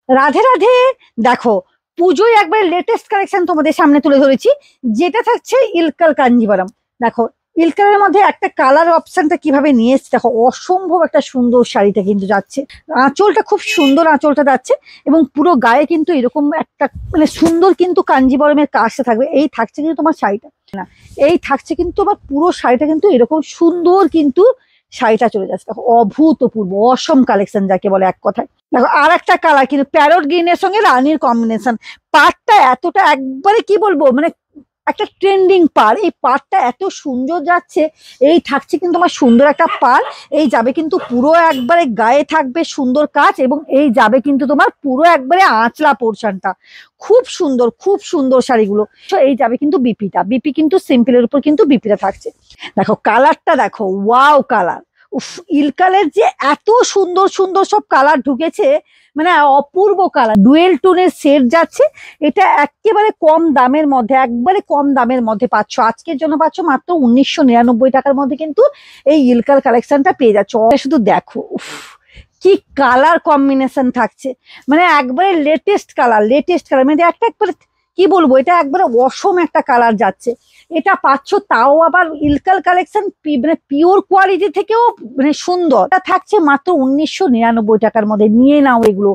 রাধে রাধে। দেখো, পুজোয় একবার লেটেস্ট কালেকশন তোমাদের সামনে তুলে ধরেছি, যেটা থাকছে ইলকাল কাঞ্জিভারাম। দেখো, ইলকালের মধ্যে একটা কালার অপশনটা কিভাবে নিয়ে এসছে, দেখো অসম্ভব একটা সুন্দর শাড়িটা কিন্তু যাচ্ছে। আঁচলটা খুব সুন্দর, আঁচলটা যাচ্ছে এবং পুরো গায়ে কিন্তু এরকম একটা মানে সুন্দর কিন্তু কাঞ্জিবরমের কাজটা থাকবে। এই থাকছে কিন্তু তোমার শাড়িটা, না এই থাকছে কিন্তু তোমার পুরো শাড়িটা কিন্তু এরকম সুন্দর কিন্তু শাড়িটা চলে যাচ্ছে। দেখো অভূতপূর্ব অসম কালেকশন যাকে বলে এক কথায়। দেখো আর একটা কালার কিন্তু প্যারট গ্রিনের সঙ্গে রানীর কম্বিনেশন। পাড়টা এতটা একবারে কি বলবো মানে একটা ট্রেন্ডিং পাড়, এই পাড়টা এত সুন্দর যাচ্ছে। এই থাকছে কিন্তু আমার সুন্দর একটা পাড়, এই যাবে কিন্তু পুরো একবারে গায়ে থাকবে সুন্দর কাজ এবং এই যাবে কিন্তু তোমার পুরো একবারে আঁচলা পোর্শনটা। খুব সুন্দর, খুব সুন্দর শাড়িগুলো। তো এই যাবে কিন্তু বিপিটা, বিপি কিন্তু সিম্পলের উপর কিন্তু বিপিটা থাকছে। দেখো কালারটা দেখো, ওয়াও কালার। উফ, ইলকালের যে এত সুন্দর সুন্দর সব কালার ঢুকেছে, মানে অপূর্ব কালার। ডুয়েল টোনের সেট যাচ্ছে। এটা একেবারে কম দামের মধ্যে, একবারে কম দামের মধ্যে পাচ্ছ, আজকের জন্য পাচ্ছ মাত্র 1999 টাকার মধ্যে কিন্তু এই ইলকাল কালেকশনটা পেয়ে যাচ্ছ। শুধু দেখো, উফ কি কালার কম্বিনেশন থাকছে, মানে একবারে লেটেস্ট কালার, লেটেস্ট কালার, মানে একটা একবারে কি বলবো, এটা একবারে অসম একটা কালার যাচ্ছে। এটা পাচ্ছ তাও আবার ইলকাল কালেকশন, মানে পিওর কোয়ালিটি থেকেও মানে সুন্দর। এটা থাকছে মাত্র 1999 টাকার মধ্যে, নিয়ে নাও এগুলো।